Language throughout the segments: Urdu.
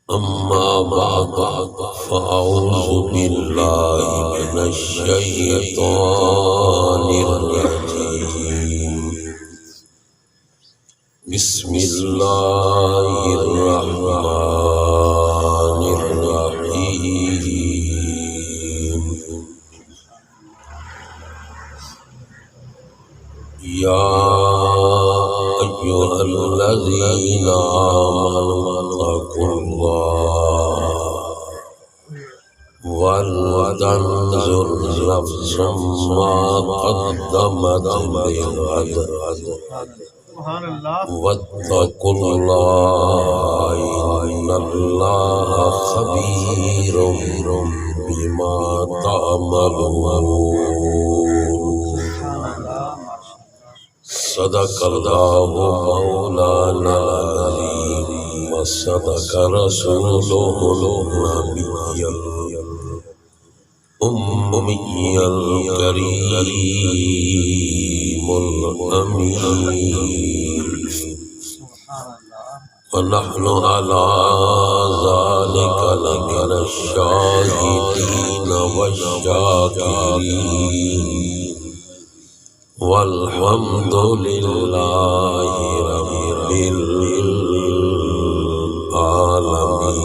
أما بعد فأعوذ بالله من الشيطان الرجيم بسم الله الرحمن الرحيم يا أيها الذين آمنوا اتقوا الله ولتنظر نفس ما قدمت لغد واتقوا الله إن الله خبير بما تعملون صدق الله مولانا العظيم وصدق رسوله النبي الأمي الكريم الأمين ونحن على ذلك لمن الشاهدين والشاكرين والحمد لله رب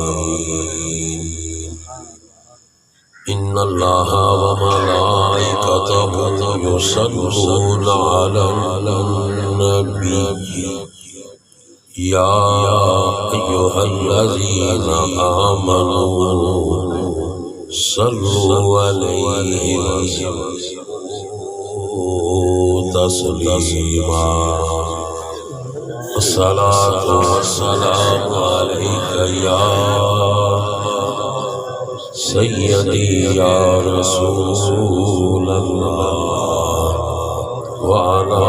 العالمين إن الله وملائكته يصلون على النبي يا أيها الذين آمنوا صلوا عليه وسلموا تسليما الصلاة والسلام عليك يا سيدي يا رسول الله وعلى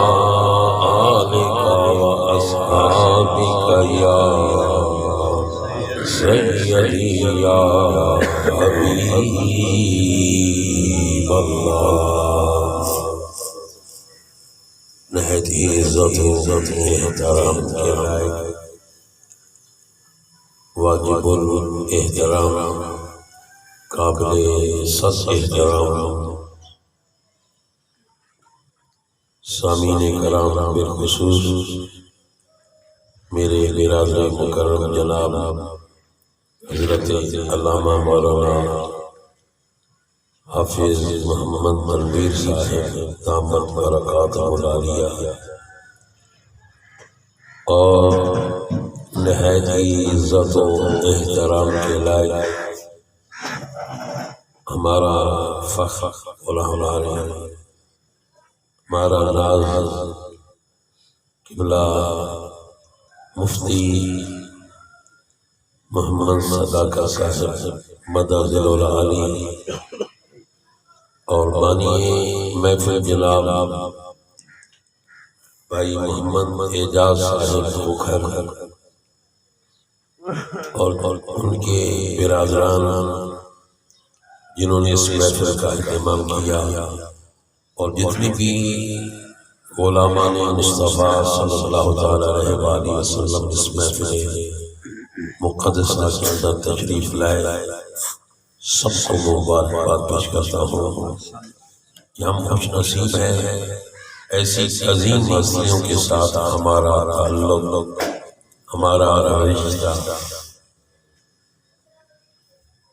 آلك وأصحابك يا سيدي يا حبيب الله نہایت ہی عزت و احترام کے لائق واجب الاحترام قابل صد احترام سامعین کرام بالخصوص میرے برادر مکرم جناب حضرت علامہ مولانا حافظ محمد منویر صاحب دامت برکاتہ العالیہ اور نہایت ہی عزت و احترام کے لائق ہمارا فخر ہمارا ناز قبلہ مفتی محمد صداقہ صاحب مدد العالی اور بانی محفل جناب بھائی محمد اعجاز صاحب بخیر اور ان کے برادران جنہوں نے اس محفل کا اہتمام کیا اور جتنی بھی علماء مصطفیٰ صلی اللہ علیہ وآلہ وسلم اس محفل مقدسہ کے اندر تشریف لائے سب کو مبارکباد پیش کرتا ہوں کہ ہم خوش نصیب ہیں ایسی عظیم ہستیوں کے ساتھ ہمارا تعلق ہمارا رشتہ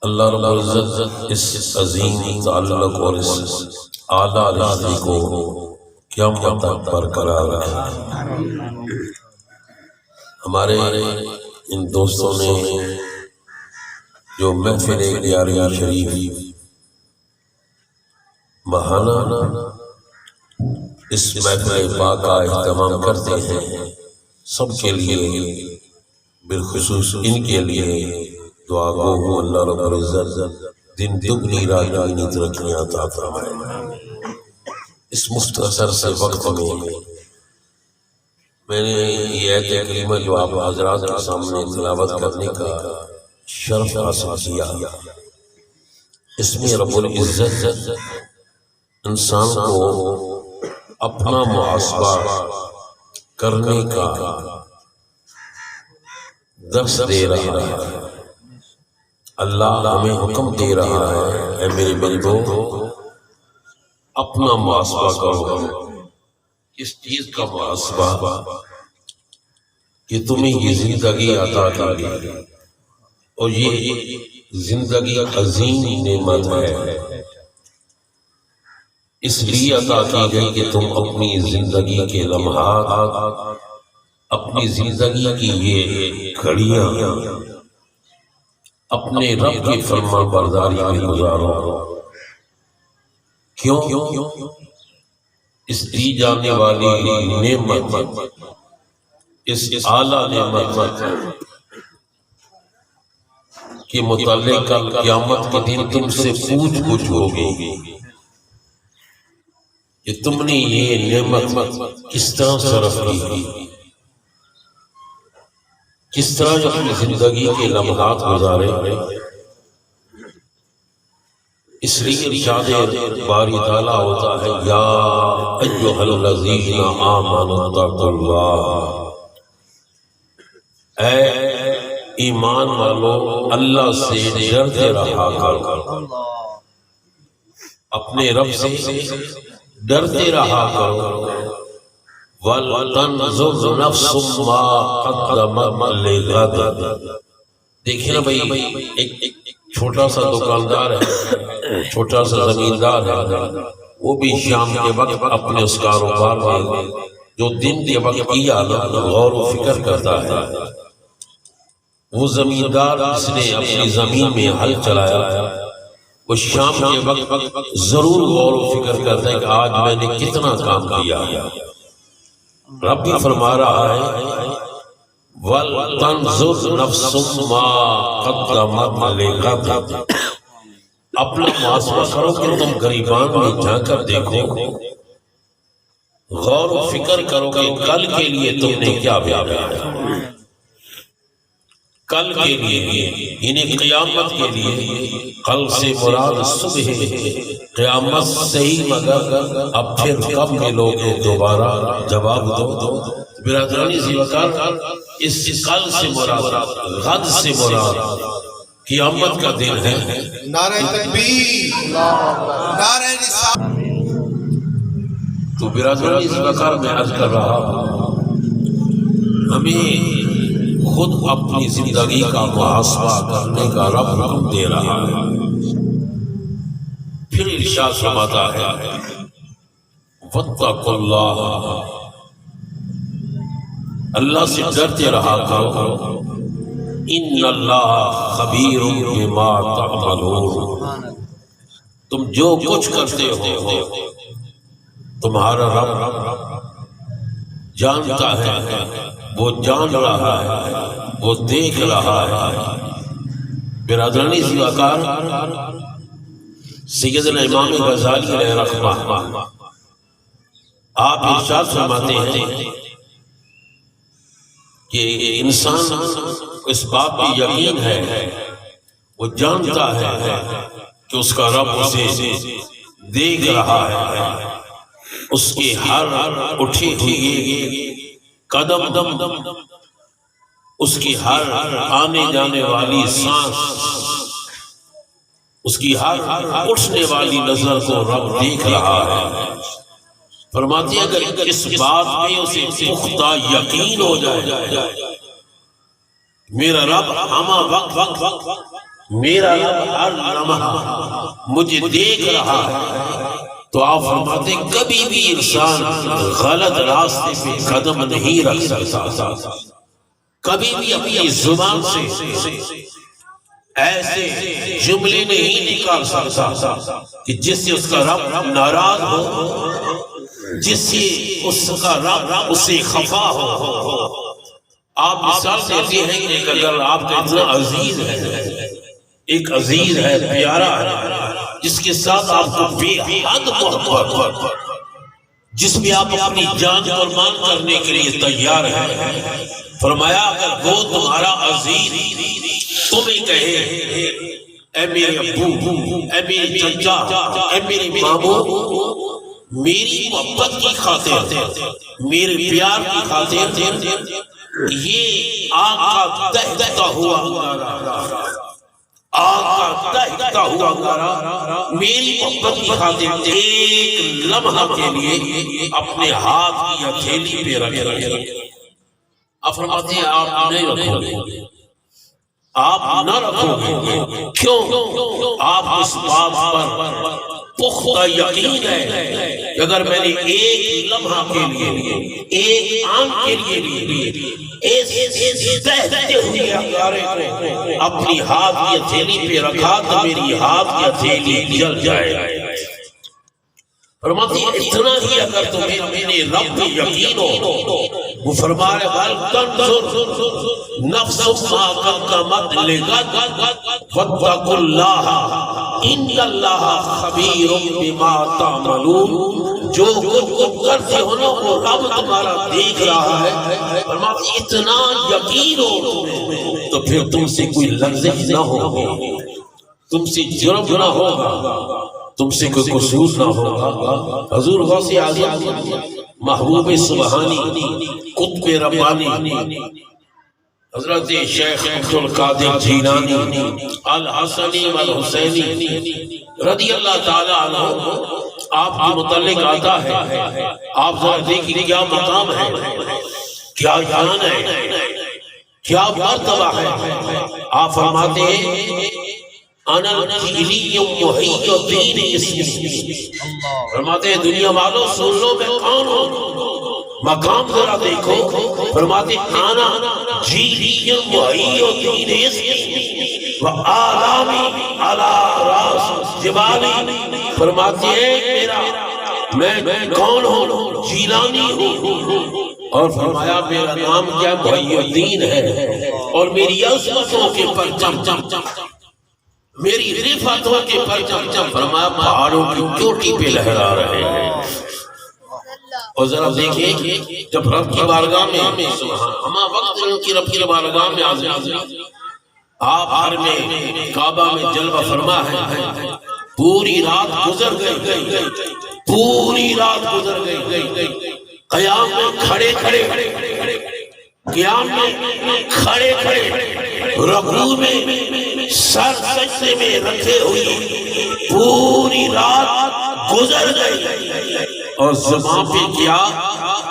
اللہ رب العزت اس عظیم تعلق اور اس اعلیٰ رشتے کو قیامت تک برقرار رکھے ہمارے ان دوستوں نے جو محفل گیارہویں شریف ماہانہ اس محفل پاک کا اہتمام کرتے ہیں سب کے لیے بالخصوص ان کے لیے دعا گو ہوں اللہ رب العزت دن دگنی رات دگنی ترقیاں عطا فرمائے اس مختصر سے وقت میں نے یہ آیت کریمہ جو آپ حضرات کے سامنے تلاوت کرنے کا شرف حاصل کیا اس میں رب العزت انسان کو اپنا محاسبہ کرنے کا درس دے رہا ہے اللہ ہمیں حکم دے رہا ہے اے میرے بندو اپنا محاسبہ کرو. اس چیز کا محاسبہ کہ تمہیں یہ زندگی عطا کی گئی اور یہ زندگی عظیم نعمت ہے، اس لیے عطا کی گئی کہ تم اپنی زندگی کے لمحات، اپنی زندگی کی یہ گھڑیاں اپنے رب کی فرما برداری میں گزارو. کیوں؟ اس دی جانے والی نعمت، اس اعلیٰ نعمت کے متعلق کل قیامت کے دن تم سے پوچھ گچھ ہوگی کہ تم نے یہ نعمت کس طرح صرف کی، کس طرح اپنی زندگی کے لمحات گزارے. اس لیے ارشاد باری تعالیٰ ہوتا ہے یا ایھا الذین آمنوا اتقوا اللہ، اے ایمان والو اللہ سے ڈرتے رہا کرو، اپنے رب سے ڈرتے رہا کرو. وَلْتَنْظُرْ نَفْسٌ مَا قَدَّمَتْ لِغَدٍ. دیکھیں نا بھائی، ایک چھوٹا سا دکاندار ہے، چھوٹا سا زمیندار ہے، وہ بھی شام کے وقت اپنے اس کاروبار میں جو دن کے وقت کیا غور و فکر کرتا ہے. وہ زمیندار جس نے اپنی زمین میں ہل چلایا، وہ شام کے وقت ضرور غور و فکر کرتا ہے کہ آج میں نے کتنا کام کیا. رب بھی فرما رہا ہے وَلْتَنْظُرْ نَفْسٌ مَا قَدَّمَتْ لِغَدٍ. اپنا محاسبہ کرو کہ تم گریبان میں جا کر دیکھو، غور و فکر کرو کہ کل کے لیے تم نے کیا بھیجا، کل کے لیے انہیں قیامت کے لیے. کل سے مراد صبح قیامت سے ہی، مگر اب پھر کب ملو گے دوبارہ، جواب دو. برادرانی سی وقار اس کل سے مراد، غد سے مراد قیامت کا دن ہے. نعرہ تکبیر، نعرہ رسالت. تو برادرانی اس وقار میں عرض کر رہا ہمیں خود اپنی زندگی کا محاسبہ کرنے کا رب حکم دے رہا ہے. پھر ارشاد فرماتا ہے وَاتَّقُوا اللَّهَ، اللہ سے ڈرتے رہا کرو. ان اللہ خبیر بما تعملون، تم جو کچھ کرتے ہو تمہارا رب جانتا ہے، وہ جان رہا ہے، وہ دیکھ رہا ہے. برادرانی سی وقار سیدنا امام غزالی علیہ رحمہ آپ ارشاد فرماتے ہیں کہ انسان اس بات پہ یقین ہے، وہ جانتا ہے کہ اس کا رب اسے دیکھ رہا ہے، اس کے ہر اٹھی ہوئی قدم، اس کی ہر آنے جانے والی سانس، اس کی ہر اٹھنے والی نظر کو رب دیکھ رہا ہے. فرماتے ہیں اگر اس بات پہ اسے پختہ یقین ہو جائے میرا رب ہمہ وقت، میرا رب ہر لمحہ مجھے دیکھ رہا ہے، تو آپ فرماتے ہیں کبھی بھی انسان غلط راستے پہ قدم نہیں رکھ سکتا، کبھی بھی اپنی زبان سے ایسے جملے نہیں نکال سکتا کہ جس سے اس کا رب ناراض ہو، جس سے اس کا رب اسے خفا ہو. آپ مثال دیتے ہیں کہ اگر آپ کا اتنا عزیز ہے، ایک عزیز ہے، پیارا ہے، جس کے ساتھ آپ کو بے حد محبت، جس میں آپ اپنی جان قربان کرنے کے لیے تیار ہیں. فرمایا اگر وہ تمہارا عزیز تمہیں کہے اے میرے ابو، اے میرے چچا، اے میرے ماموں، میری محبت کی خاطر، میرے پیار کی خاطر یہ آنکھ کا دہتا ہوا آگ کا دہتا ہوا انگارہ میری محبت کی خاطر ایک لمحہ کے لیے اپنے ہاتھ کی ہتھیلی پہ رکھے۔ اب فرماتے ہیں آپ نہیں رکھو گے، آپ نہ رکھو گے، کیوں؟ آپ اس بات پر پختہ یقین ہے کہ اگر میں نے ایک لمحہ کے لیے، ایک آنکھ کے لیے اس بہتے ہوئے انگارے کو اپنی ہاتھ کی ہتھیلی پہ رکھا تو میری ہاتھ کی ہتھیلی جل جائے۔ فرماتے ہیں اتنا ہی اگر تمہیں میرے رب پہ یقین ہو، وہ فرما رہے بل تنظر نفس ما قدمت لغد واتقوا اللہ ان اللہ خبیر بما تعملون۔ جو کچھ تم کرتے ہو نا وہ رب تمہارا دیکھ رہا ہے۔ فرماتے ہیں اتنا یقین ہو تمہیں تو پھر تم سے کوئی لغزش نہ ہوگی، تم سے جرم نہ ہوگا، تم سے کوئی قصور نہ ہوگا۔ حضور غوث اعظم محبوب سبحانی قطب ربانی حضرت شیخ عبدالقادر جیلانی الحسنی والحسینی رضی اللہ تعالی عنہ آپ کے متعلق آتا ہے، آپ ذرا دیکھیں کیا مقام ہے، کیا شان ہے، کیا مرتبہ ہے۔ آپ فرماتے ہیں انا الجیلی محی الدین اسمی، فرماتے ہیں دنیا والوں سن لو میں کون ہوں، مقام ذرا دیکھو۔ فرماتے ہیں انا جیلی محی الدین اسمی وآلامی علی راس جبالی، فرماتے ہیں میں کون ہوں، جیلانی ہوں، اور فرمایا میرا نام کیا محی الدین ہے، اور میری عظمتوں کے پرچم، میری رفعتوں کے پرچم، فرمایا پہاڑوں کی چوٹی پہ لہرا رہے ہیں۔ اور ذرا دیکھیں جب رب کی بارگاہ میں ہما وقت ان کی رب کی بارگاہ میں حاضر، آپ ہر میں کعبہ میں جلوہ فرما ہے، پوری رات گزر گئی، پوری رات گزر گئی، قیام میں کھڑے کھڑے، قیام میں کھڑے کھڑے، رکوع میں سر سجدے میں رکھے ہوئے پوری رات گزر گئی، اور زبان پہ کیا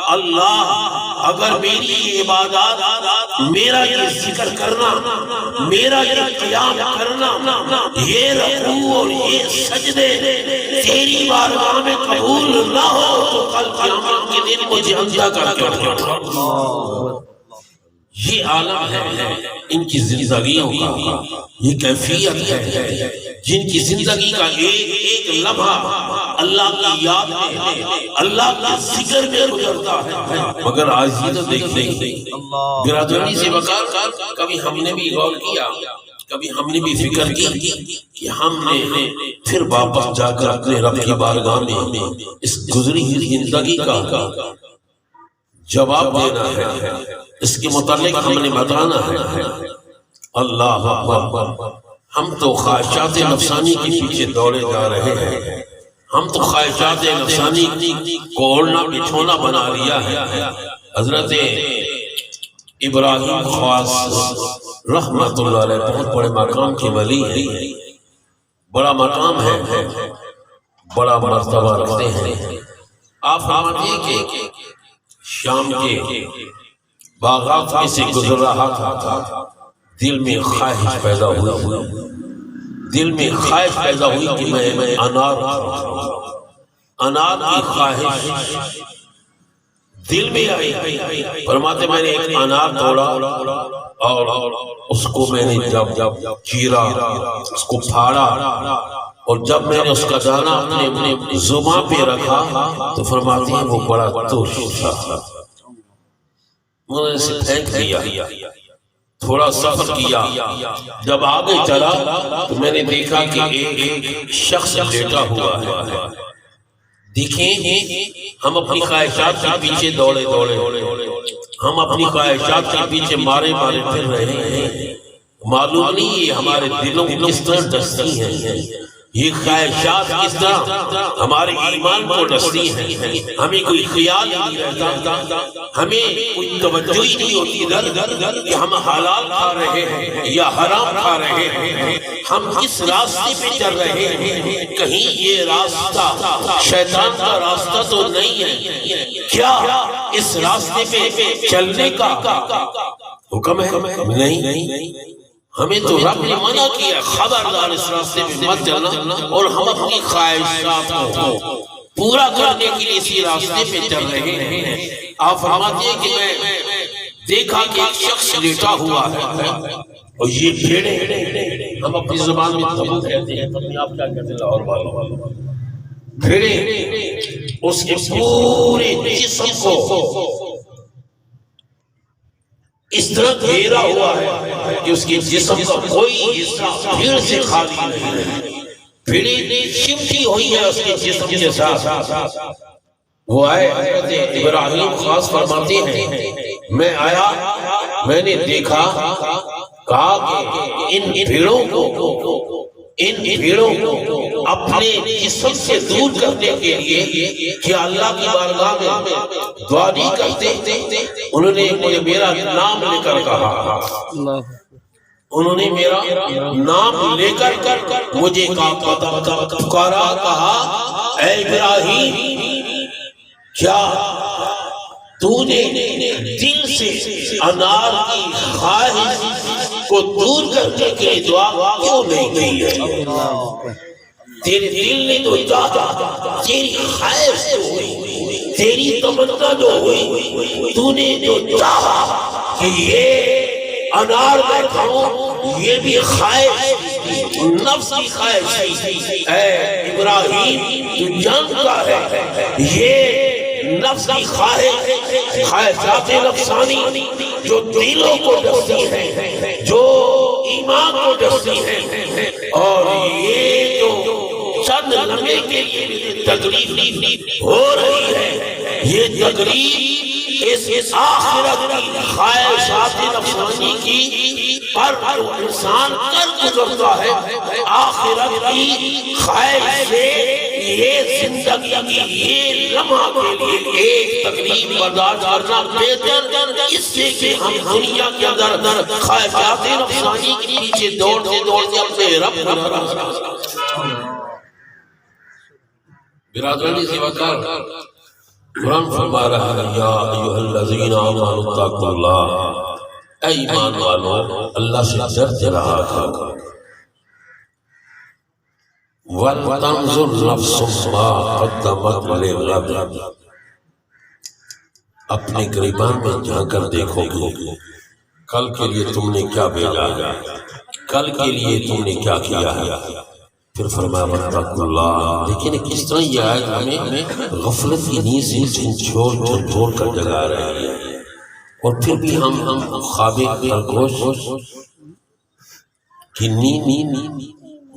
اللہ اگر میری یہ عبادات، میرا یہ ذکر کرنا، میرا یہ قیام کرنا، یہ رکوع اور یہ سجدے تیری بارگاہ میں قبول نہ ہو تو کل قیامت کے دن مجھے اندھا کر کے اٹھا۔ یہ عالم ہے ان کی زندگیوں کا، یہ کیفیت ہے جن کی زندگی کا ایک لمحہ اللہ کی یاد میں، اللہ کے ذکر میں گزرتا ہے۔ مگر آج یہ تو دیکھ برادری سے بکار کبھی ہم نے بھی غور کیا، کبھی ہم نے بھی فکر کی کہ ہم نے پھر واپس جا کر اپنے رب کی بارگاہ میں اس گزری ہوئی زندگی کا جواب دینا ہے، اس کے متعلق ہم نے بتانا ہے۔ اللہ اکبر، ہم تو خواہشات نفسانی کے پیچھے دوڑے جا رہے ہیں، ہم تو خواہشات نفسانی کو اوڑھنا بچھونا بنا لیا ہے۔ حضرت ابراہیم خواص رحمت اللہ علیہ بہت بڑے مقام کے ولی ہیں، بڑا مقام ہے، بڑا مرتبہ رکھتے ہیں۔ آپ فرماتے ہیں کہ شام کے باغات میں سے گزر رہا تھا، دل میں خواہش پیدا ہوئی، دل میں خواہش پیدا ہوئی کہ میں انار کی خواہش دل میں آئی۔ فرماتے میں نے ایک انار توڑا اور اس کو میں نے جب چیرا، اس کو پھاڑا، اور جب میں نے اس کا دانہ اپنے زبان پہ رکھا تو فرماتے ہیں وہ بڑا ترش تھا، میں نے اسے پھینک دیا۔ تھوڑا سفر کیا، جب آگے چلا تو میں نے دیکھا کہ ایک شخص لیٹا ہوا ہے۔ دیکھیں ہم اپنی خواہشات کے پیچھے دوڑے، ہم اپنی خواہشات کے پیچھے مارے پھر رہے ہیں، معلوم نہیں یہ ہمارے دلوں کی کس طرح دستی ہیں، یہ خواہشات کس طرح ہمارے ایمان کو ڈستی ہیں، ہمیں کوئی خیال نہیں رہتا، ہمیں کوئی توجہ ہی نہیں ہوتی ادھر کہ ہم حلال کھا رہے ہیں یا حرام کھا رہے ہیں، ہم کس راستے پہ چل رہے ہیں، کہیں یہ راستہ شیطان کا راستہ تو نہیں ہے، کیا اس راستے پہ چلنے کا حکم ہے؟ نہیں، ہمیں تو رب نے منع کیا خبردار اس راستے پہ مت چلنا، اور ہم اپنی خواہشات کو پورا کرنے کے لیے اسی راستے پہ چل رہے ہیں۔ آپ فرماتے ہیں کہ میں دیکھا کہ ایک شخص لیٹا ہوا ہے اور یہ بھیڑیں، ہم اپنی زبان میں تبو کہتے ہیں، پتہ نہیں آپ کیا کہتے ہیں لاہور والوں، بھیڑیں اس کے پورے جسم کو اس طرح گھیرا ہوا ہے کہ اس کے جسم کا کوئی حصہ بھیڑ سے خالی نہیں ہے، بھیڑیں چمٹی ہوئی ہے اس کے جسم کے ساتھ۔ وہ آئے، حضرت ابراہیم خاص فرماتے ہیں میں آیا، میں نے دیکھا، کہا کہ ان بھیڑوں کو اپنے جسم سے دور کرنے کے لیے کیا اللہ کی بارگاہ میں دعا نہیں کرتے؟ انہوں نے مجھے میرا نام لے کر کہا، انہوں نے میرا نام لے کر مجھے پکارا، کہا اے ابراہیم، کیا تو نے دل سے انار کی خواہش کو دور کرنے کے لیے دعا کیوں نہیں کی ہے؟ تیرے دل نے تو چاہا، تیری خواہش جو ہوئی، تیری تمنا جو ہوئی، تو نے جو چاہا کہ یہ انار میں کھاؤں، یہ بھی خواہش، نفس کی خواہش ہے۔ اے ابراہیم، تو جانتا ہے یہ نفس کی خواہشات نفسانی جو دلوں کو ڈستی ہیں، جو ایمان کو ڈستی ہیں، اور یہ جو چند لمحے کے لیے تکلیف ہو رہی ہے، یہ تکلیف اس آخرت کی خواہشات نفسانی کی پر انسان کر گزرتا ہے، آخرت کی خواہش سے یہ زندگی کی یہ لمحہ کے لیے ایک تکلیف برداشت کرنا بہتر اس سے کہ ہم دنیا کے اندر خواہشات نفسانی کے پیچھے دوڑتے اپنے رب برادرانی سے وقار قرآن فرما رہا ہے یا ایوہ الذین آمنوا اتقوا اللہ، اے ایمان والو اللہ سے ڈرتے رہا کرو، وَلْتَنْظُرْ نَفْسٌ مَا قَدَّمَتْ لِغَدٍ، اپنے گریبان میں جھانک کر دیکھو گے کل کے لیے تم نے کیا بھیجا ہے، کل کے لیے تم نے کیا کیا ہے۔ پھر فرمایا وَاتَّقُوا اللَّهَ، لیکن کس طرح یہ آیت ہمیں غفلت کی نیند سے چھوڑ کر جگا رہی ہے، اور پھر بھی ہم خواب خرگوش کی نیند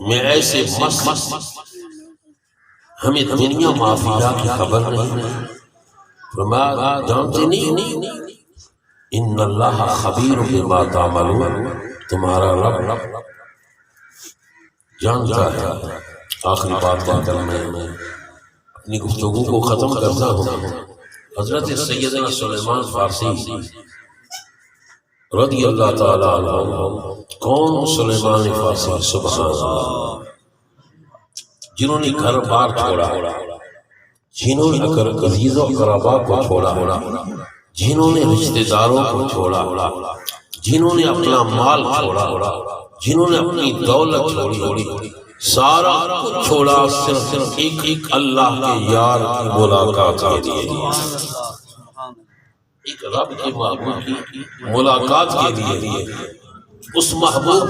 میں ایسے مست، ہمیں دنیا معافیہ کی خبر نہیں، فرمایا جانتے نہیں، ان اللہ خبیر بما تعملون، تمہارا رب جانتا ہے۔ آخری بات کہہ کر میں اپنی گفتگو کو ختم کرتا ہوں۔ حضرت سیدنا سلیمان فارسی رضی اللہ تعالیٰ عنہ، کون سلیمان فارسی سبحان اللہ، جنہوں نے گھر بار چھوڑا، جنہوں نے عزیز و قرابہ کو چھوڑا، جنہوں نے رشتہ داروں کو چھوڑا، جنہوں نے اپنا مال چھوڑا، جنہوں نے اپنی دولت چھوڑی، سارا کچھ چھوڑا، صرف ایک اللہ کے یار کی ملاقات کے لیے، ایک رب کے محبوب کی ملاقات کے لیے، اس محبوب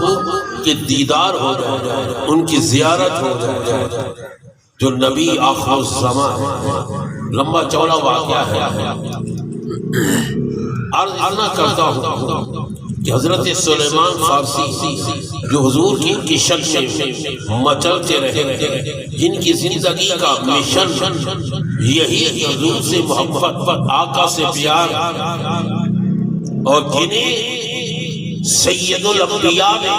کے دیدار ہو جائے، ان کی زیارت ہو جائے، جو نبی آخر الزمان، لمبا چوڑا واقعہ ہے۔ عرض کرتا ہوں کہ حضرت سلیمان فارسی جو حضور کی شکل میں مچلتے رہے، جن کی زندگی کا مشن یہی حضور سے محبت، آقا سے پیار، اور جنہیں سید الانبیاء نے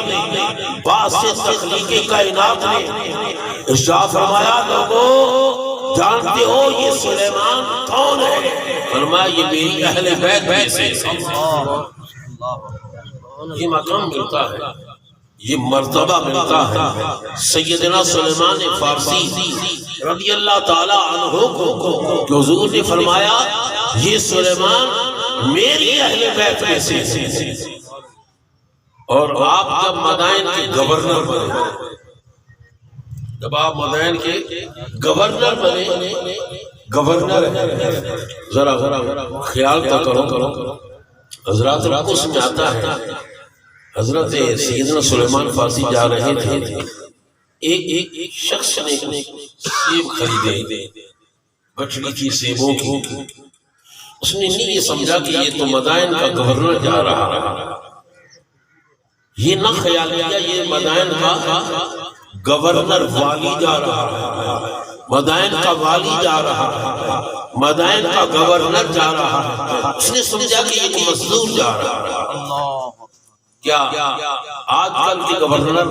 باعث تخلیق کائنات نے ارشاد فرمایا لوگوں جانتے ہو یہ سلیمان کون ہے؟ فرمایا یہ میری اہل بیت میں سے یہ مقام ملتا ہے، یہ مرتبہ ملتا ہے سیدنا سلیمان فارسی رضی اللہ تعالی عنہ کو کہ حضور نے فرمایا یہ سلیمان میری اہل بیت میں سے۔ اور آپ جب مدائن کے گورنر بنے، جب آپ مدائن کے گورنر بنے، گورنر ذرا خیال تو کرو حضرات کو اس میں آتا ہے حضرت سیدنا سلیمان فارسی جا رہے تھے، ایک شخص نے سیب خریدے، گٹھڑی کی سیبوں کی، اس نے نہیں یہ سمجھا کہ یہ تو مدائن کا گورنر جا رہا، یہ نہ خیال کیا یہ مدائن کا گورنر والی جا رہا ہے، مدائن کا والی جا رہا ہے، مدائن کا گورنر جا رہا ہے، اس نے سمجھا کہ یہ مزدور جا رہا ہے۔ کیا آج کل کے گورنر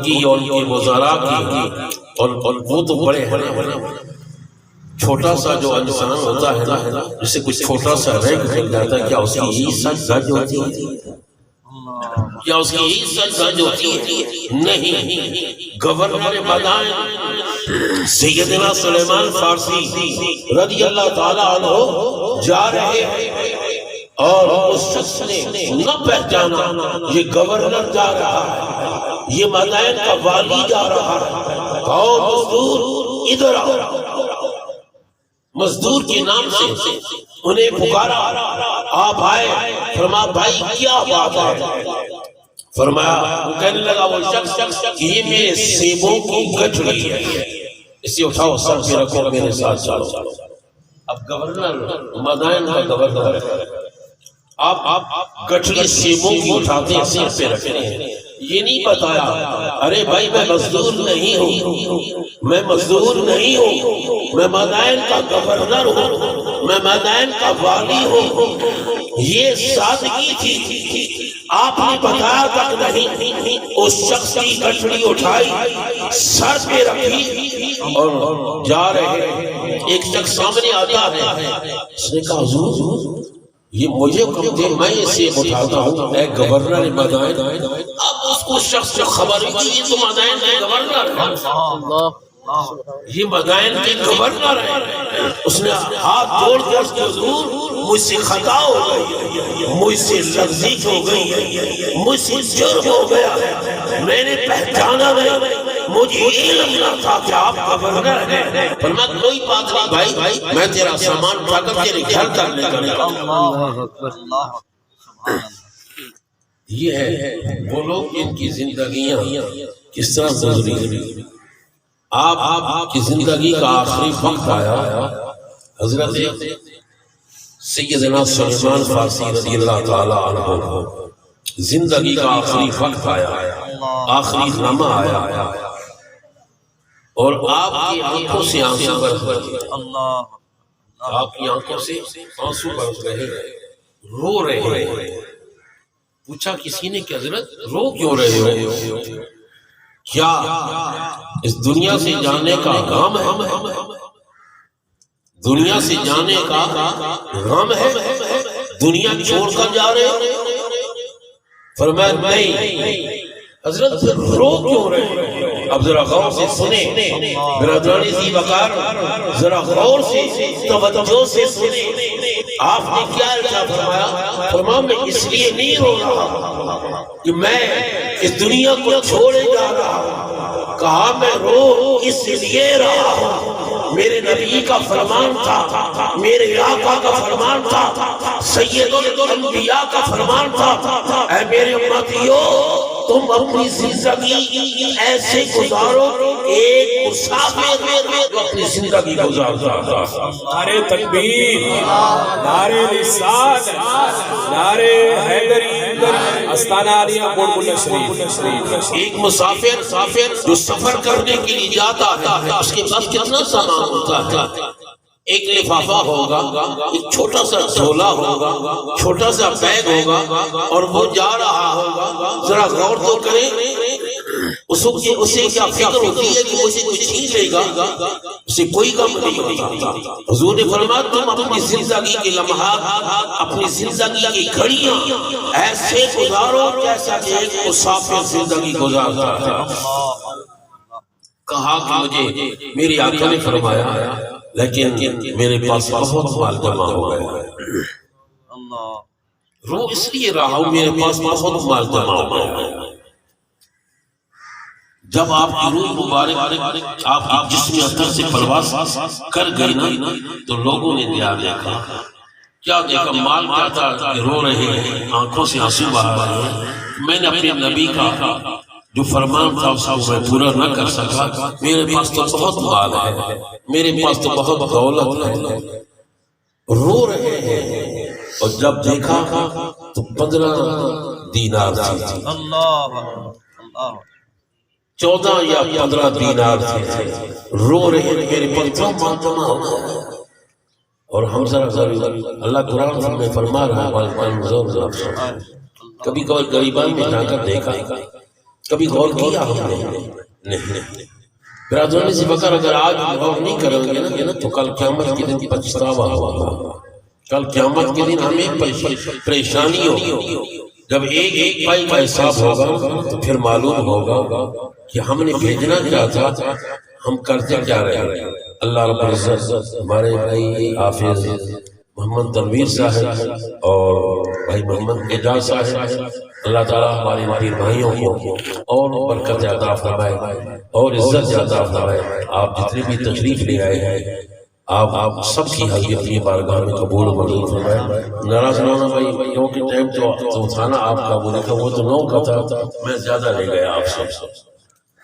کی اور ان کے وزراء کی اور وہ تو بڑے ہیں، چھوٹا سا جو انسان ہوتا ہے نا جسے کچھ چھوٹا سا رہ گزر جاتا ہے، کیا اس کی یہی سچ سچ ہوتی ہے؟ کیا اس کی یہی سچ سچ ہوتی ہے؟ نہیں، گورنر مدائن سیدنا سلیمان فارسی رضی اللہ تعالی عنہ جا رہے ہیں اور اس شخص نے نہ پہچانا یہ گورنر جا رہا ہے، یہ مدائن کا والی جا رہا ہے، اور مزدور ادھر آؤ، مزدور کے نام سے انہیں پکارا، آپ آئے، فرمایا بھائی کیا بات ہے؟ فرمایا وہ کہنے لگا وہ شخص کہ یہ میرے سیبوں کی گٹھڑی ہے، اسے اٹھاؤ سر پہ رکھو میرے ساتھ چلو۔ اب گورنر مدائن کا گورنر آپ گٹھڑی سیبوں کی اٹھاتے ہیں سر پہ رکھتے ہیں، یہ نہیں بتایا ارے بھائی میں مزدور نہیں ہوں، میں مزدور نہیں ہوں، میں مدائن کا گورنر ہوں، میں مدائن کا والی ہوں۔ یہ سادگی تھی، آپ نے بتایا تک نہیں، اس شخص کی گٹھڑی اٹھائی سر پہ رکھی اور جا رہے، ایک شخص سامنے آتا ہے، اس نے کہا حضور یہ مجھے حکم دے میں اسے اٹھاتا ہوں، اے گورنر مدائن۔ اب اس کو شخص جو خبر ہوئی یہ تو مدائن کے گورنر ہے، یہ مدائن کے گورنر ہے، اس نے ہاتھ جوڑ کر حضور مجھ سے خطا ہو گئی، مجھ سے لغزش ہو گئی، مجھ سے جرم ہو گیا، میں نے پہچانا نہیں، مجھے علم نہ تھا کہ آپ گورنر ہیں۔ فرمایا کوئی بات نہیں بھائی، میں تیرا سامان اٹھا کر تیرے گھر تک لے کر آؤں۔ یہ ہے وہ لوگ ان کی زندگیاں کس طرح گزری۔ آپ کی زندگی کا آخری وقت آیا، حضرت سیدنا سلیمان فارسی رضی اللہ تعالی عنہ زندگی کا آخری وقت آیا، آخری لمحہ آیا، اور آپ کی آنکھوں سے آنسو برس رہے، آپ کی آنکھوں سے آنسو برس رہے، رو رہے ہیں۔ پوچھا کسی نے کہ حضرت رو کیوں رہے ہو؟ کیا اس دنیا سے جانے کا غم ہے؟ دنیا سے جانے کا غم ہے؟ دنیا چھوڑ کر جا رہے ہو؟ فرمایا نہیں۔ حضرت رو کیوں رہے؟ اب ذرا غور سے سنیں برادران ذی وقار، ذرا غور سے توجہ سے سنیں۔ آپ نے کیا ارشاد فرمایا؟ فرمایا میں اس لیے نہیں رو رہا کہ میں اس دنیا کو چھوڑے جا رہا ہوں، کہا میں رو اس لیے رہا ہوں، میرے نبی کا فرمان تھا، میرے آقا کا فرمان تھا، سید الانبیاء کا فرمان تھا، اے میرے امتیوں تم اپنی زندگی ایسے گزارو ایک مسافر جو اپنی زندگی گزارتا تھا۔ نعرے تکبیر، نعرے رسالت، نعرے حیدری، استانہ عالیہ بلبل شریف۔ ایک مسافر جو سفر کرنے کے لیے جاتا ہے اس کے پاس کتنا سامان ہوتا ہے؟ ایک لفافہ ہوگا، ایک چھوٹا سا جھولا ہوگا، چھوٹا سا بیگ ہوگا، اور وہ جا رہا ہوگا۔ ذرا غور تو کریں اسے کیا فکر ہوتی ہے کہ مجھے کوئی چھین لے گا، اسے کوئی غم نہیں ہوتا۔ حضور نے فرمایا تم اپنی زندگی کے لمحات، اپنی زندگی کی گھڑیاں ایسے گزارو جیسا کہ ایک مسافر زندگی گزارتا ہے۔ کہا کہ مجھے میری آقا نے فرمایا لیکن میرے پاس بہت مال جمع ہو گیا ہے، رو اس لیے رہا ہوں میرے پاس بہت مال جمع ہو گیا ہے۔ جب آپ کی روح مبارک آپ کی جسم اثر سے پرواز کر گئی نا تو لوگوں نے دیکھا، کیا دیکھا؟ مال کیا تھا کہ رو رہے ہیں، آنکھوں سے آنسو بہا رہے ہیں۔ میں نے اپنے نبی کا جو فرمان تھا اس کو میں پورا نہ کر سکا، میرے پاس تو بہت مال ہے، میرے پاس تو بہت دولت ہے، رو رہے ہیں۔ اور جب دیکھا تو 15 دینار تھی، 14 یا 15 دینار تھے، رو رہے ہیں میرے پاس تو مال جمع ہو گیا۔ اور ہم ذرا اللہ قرآن میں فرما رہا ہے، کبھی کبھی غریبان میں جا کر دیکھا، کبھی غور کیا ہم نے؟ نہیں۔ برادران سے بکر اگر آج غور نہیں کریں گے نا تو کل قیامت کے دن پچھتاوا ہوگا، کل قیامت کے دن ہمیں پریشانی ہوگی۔ جب ایک پائی کا حساب ہوگا تو پھر معلوم ہوگا کہ ہم نے بھیجنا کیا تھا، ہم کرتے کیا رہے۔ اللہ رب العزت ہمارے بھائی حافظ محمد تنویر صاحب اور بھائی محمد اعجاز صاحب، اللہ تعالیٰ ہمارے پیر بھائیوں کو اور برکت عطا فرمائے اور عزت عطا فرمائے۔ آپ جتنے بھی تشریف لے آئے ہیں آپ سب کی حاضری اپنی بارگاہ میں قبول و منظور فرمائے۔ ناراض نہ ہونا بھائی، کیونکہ ٹائم تو تھا نا آپ کا، بولے تھا وہ تو 9 کا تھا، میں زیادہ لے گیا آپ سب،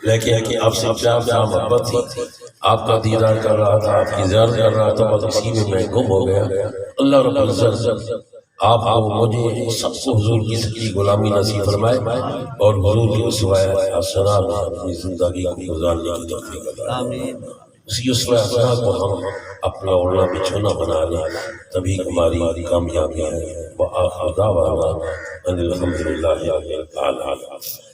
لیکن آپ سے پیار محبت تھی، آپ کا دیدار کر رہا تھا، آپ کی زیارت کر رہا تھا، بس اسی میں گم ہو گیا۔ اللہ رب العزت آپ مجھے سب کو حضور کی سچی غلامی نصیب فرمائے اور حضور کی اسوہ حسنہ میں اپنی زندگی کو گزارنے کی توفیق عطا فرمائے۔ اسی اسوہ حسنہ کو ہم اپنا اوڑھنا بچھونا بنا لیں، تبھی ہماری کامیابی ہے۔ وآخر دعوانا ان الحمدللہ رب العالمین۔